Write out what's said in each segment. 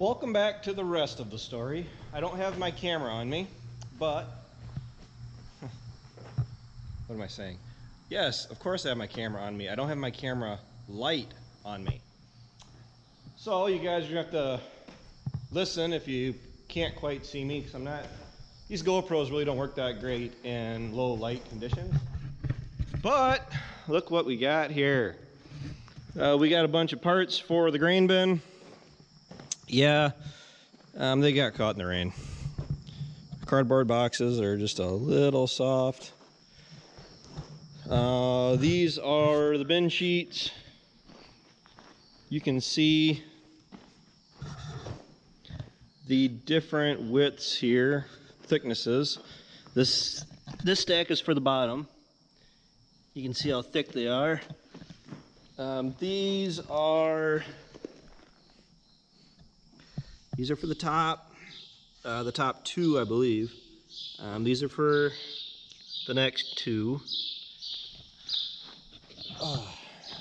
Welcome back to the rest of the story. I don't have my camera on me, but what am I saying? Yes, of course I have my camera on me. I don't have my camera light on me. So you guys are gonna have to listen if you can't quite see me, because I'm not, these GoPros really don't work that great in low light conditions. But look what we got here. We got a bunch of parts for the grain bin. Yeah, they got caught in the rain. Cardboard boxes are just a little soft. These are the bin sheets. You can see the different widths here, thicknesses. This stack is for the bottom. You can see how thick they are. These are for the top two, I believe. These are for the next two.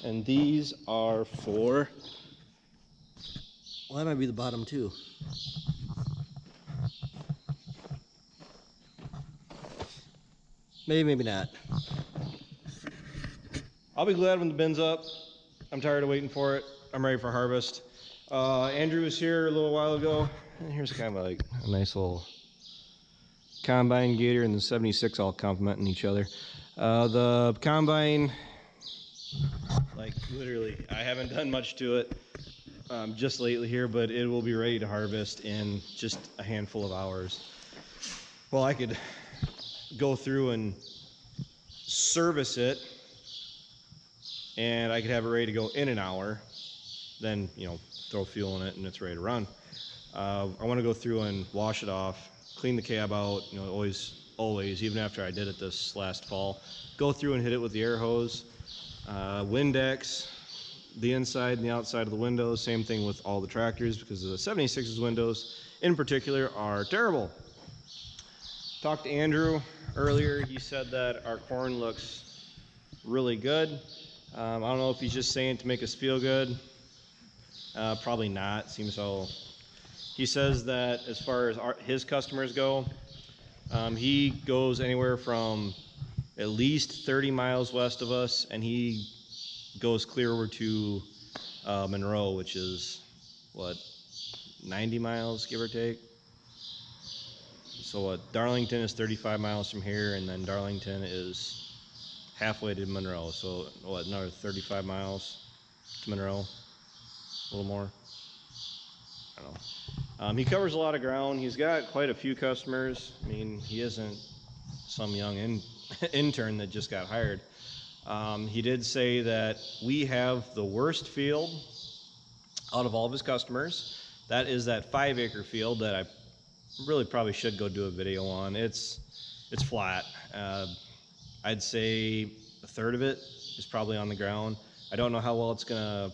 And these are for, well, that might be the bottom two. Maybe, maybe not. I'll be glad when the bin's up. I'm tired of waiting for it. I'm ready for harvest. Andrew was here a little while ago. And here's kind of like a nice little combine gator and the 76 all complementing each other. The combine, like literally, I haven't done much to it just lately here, but it will be ready to harvest in just a handful of hours. Well, I could go through and service it, and I could have it ready to go in an hour, then, you know, throw fuel in it and it's ready to run. I want to go through and wash it off, clean the cab out, you know, always, even after I did it this last fall, go through and hit it with the air hose, Windex, the inside and the outside of the windows, same thing with all the tractors, because the 76's windows in particular are terrible. Talked to Andrew earlier. He said that our corn looks really good. I don't know if he's just saying to make us feel good. Probably not. Seems so. He says that as far as his customers go, he goes anywhere from at least 30 miles west of us, and he goes clear over to Monroe, which is what, 90 miles, give or take. So Darlington is 35 miles from here, and then Darlington is halfway to Monroe. So what, another 35 miles to Monroe, a little more. I don't know. He covers a lot of ground. He's got quite a few customers. I mean, he isn't some young intern that just got hired. He did say that we have the worst field out of all of his customers. That is that 5-acre field that I really probably should go do a video on. It's flat. I'd say a third of it is probably on the ground. I don't know how well it's gonna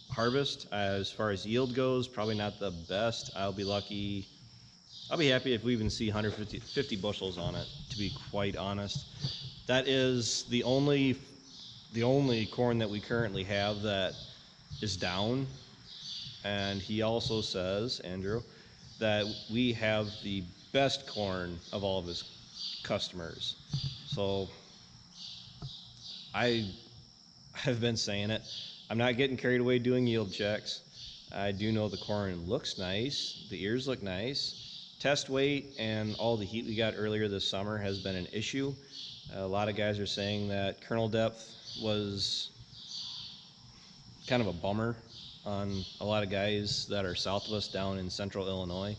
harvest. As far as yield goes, probably not the best. I'll be lucky. I'll be happy if we even see 150 bushels on it, to be quite honest. That is the only corn that we currently have that is down. And he also says, Andrew, that we have the best corn of all of his customers. So I have been saying it. I'm not getting carried away doing yield checks. I do know the corn looks nice. The ears look nice. Test weight and all the heat we got earlier this summer has been an issue. A lot of guys are saying that kernel depth was kind of a bummer on a lot of guys that are south of us down in central Illinois.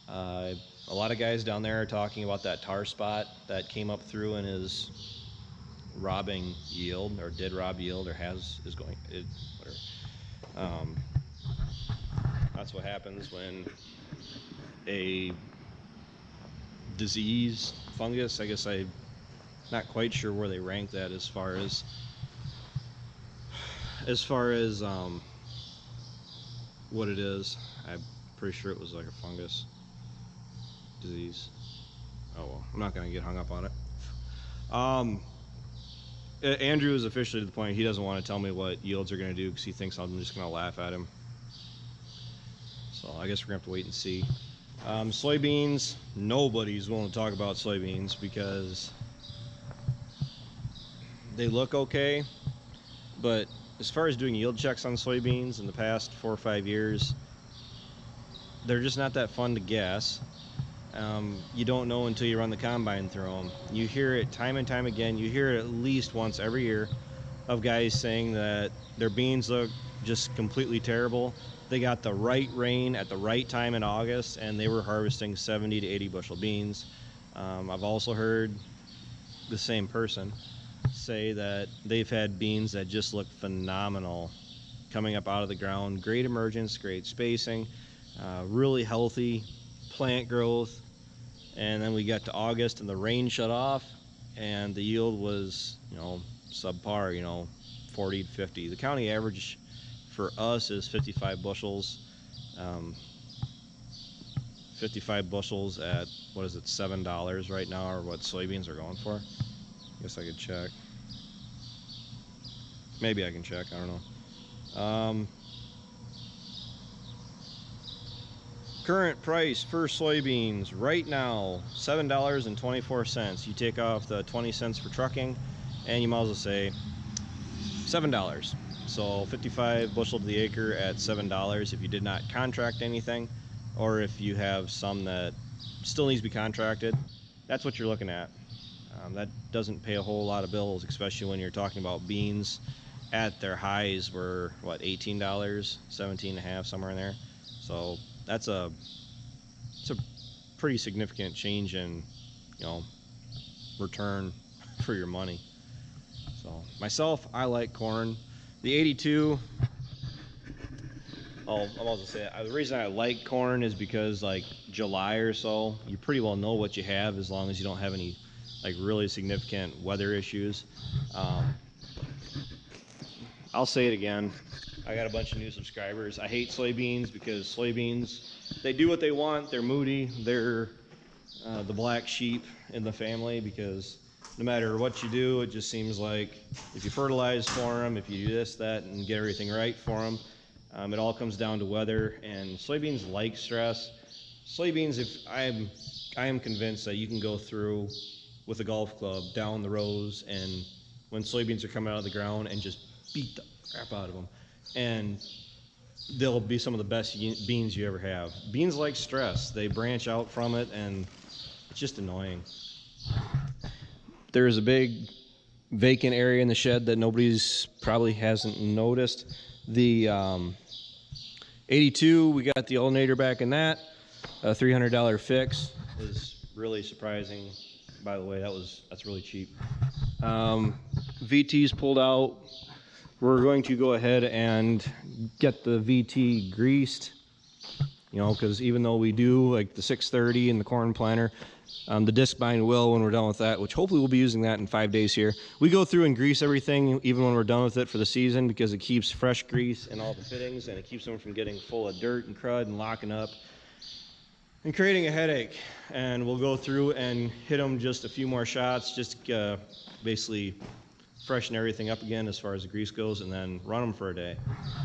A lot of guys down there are talking about that tar spot that came up through and is robbing yield, or did rob yield, or is going, whatever. That's what happens when a disease, fungus, I guess I'm not quite sure where they rank that as far as what it is. I'm pretty sure it was like a fungus disease. Oh well, I'm not gonna get hung up on it. Andrew is officially to the point he doesn't want to tell me what yields are gonna do because he thinks I'm just gonna laugh at him. So I guess we're gonna have to wait and see. Soybeans, nobody's willing to talk about soybeans because they look okay, but as far as doing yield checks on soybeans in the past 4 or 5 years, they're just not that fun to guess. You don't know until you run the combine through them. You hear it time and time again. You hear it at least once every year of guys saying that their beans look just completely terrible. They got the right rain at the right time in August and they were harvesting 70 to 80 bushel beans. I've also heard the same person say that they've had beans that just look phenomenal coming up out of the ground. Great emergence, great spacing, really healthy plant growth. And then we got to August and the rain shut off and the yield was, subpar, 40 to 50. The county average for us is 55 bushels. 55 bushels at, what is it, $7 right now, or what soybeans are going for. I guess I could check. Maybe I can check, I don't know. Current price for soybeans right now, $7.24. You take off the 20 cents for trucking and you might as well say $7. So 55 bushel to the acre at $7 if you did not contract anything, or if you have some that still needs to be contracted, that's what you're looking at. That doesn't pay a whole lot of bills, especially when you're talking about beans at their highs were what, $18, $17.50, somewhere in there. So it's a pretty significant change in, return for your money. So myself, I like corn. The 82, I'm also say the reason I like corn is because like July or so, you pretty well know what you have as long as you don't have any like really significant weather issues. I'll say it again. I got a bunch of new subscribers. I hate soybeans because soybeans, they do what they want. They're moody. They're the black sheep in the family because no matter what you do, it just seems like if you fertilize for them, if you do this, that, and get everything right for them, it all comes down to weather. And soybeans like stress. Soybeans, I am convinced that you can go through with a golf club down the rows and when soybeans are coming out of the ground and just beat the crap out of them. And they'll be some of the best beans you ever have. Beans like stress. They branch out from it and it's just annoying. There's a big vacant area in the shed that nobody's probably hasn't noticed. The 82, we got the alternator back in that. A $300 fix is really surprising. By the way, that's really cheap. VT's pulled out. We're going to go ahead and get the VT greased, because even though we do like the 630 and the corn planter, the disc bind will when we're done with that, which hopefully we'll be using that in 5 days here. We go through and grease everything even when we're done with it for the season because it keeps fresh grease in all the fittings and it keeps them from getting full of dirt and crud and locking up and creating a headache. And we'll go through and hit them just a few more shots, just basically freshen everything up again as far as the grease goes, and then run them for a day.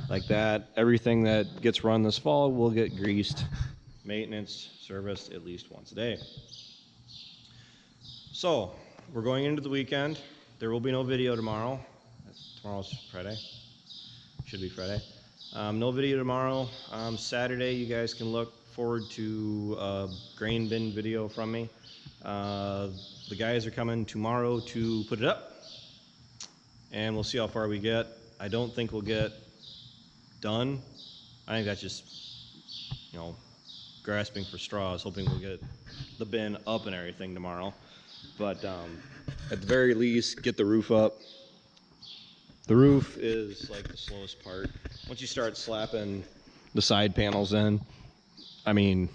Like that, everything that gets run this fall will get greased, maintenance, serviced at least once a day. So, we're going into the weekend. There will be no video tomorrow. Tomorrow's Friday. Should be Friday. No video tomorrow. Saturday, you guys can look forward to a grain bin video from me. The guys are coming tomorrow to put it up, and we'll see how far we get. I don't think we'll get done. I think that's just, grasping for straws, hoping we'll get the bin up and everything tomorrow. But at the very least, get the roof up. The roof is like the slowest part. Once you start slapping the side panels in, I mean,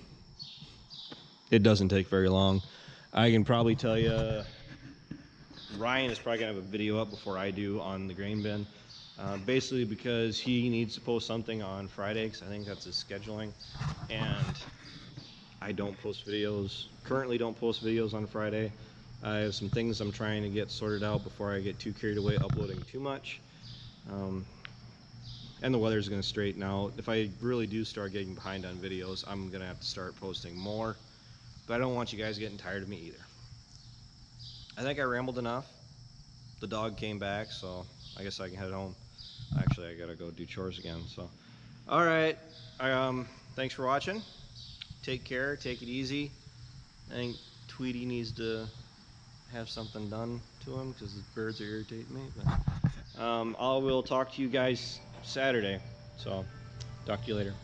it doesn't take very long. I can probably tell you, Ryan is probably gonna have a video up before I do on the grain bin. Basically because he needs to post something on Friday, because I think that's his scheduling. And I don't post videos, currently don't post videos on Friday. I have some things I'm trying to get sorted out before I get too carried away uploading too much. and the weather's going to straighten out. If I really do start getting behind on videos, I'm going to have to start posting more, but I don't want you guys getting tired of me either. I think I rambled enough. The dog came back, so I guess I can head home. Actually, I gotta go do chores again. So, all right. Thanks for watching. Take care. Take it easy. I think Tweety needs to have something done to him because the birds are irritating me. But I will talk to you guys Saturday. So, talk to you later.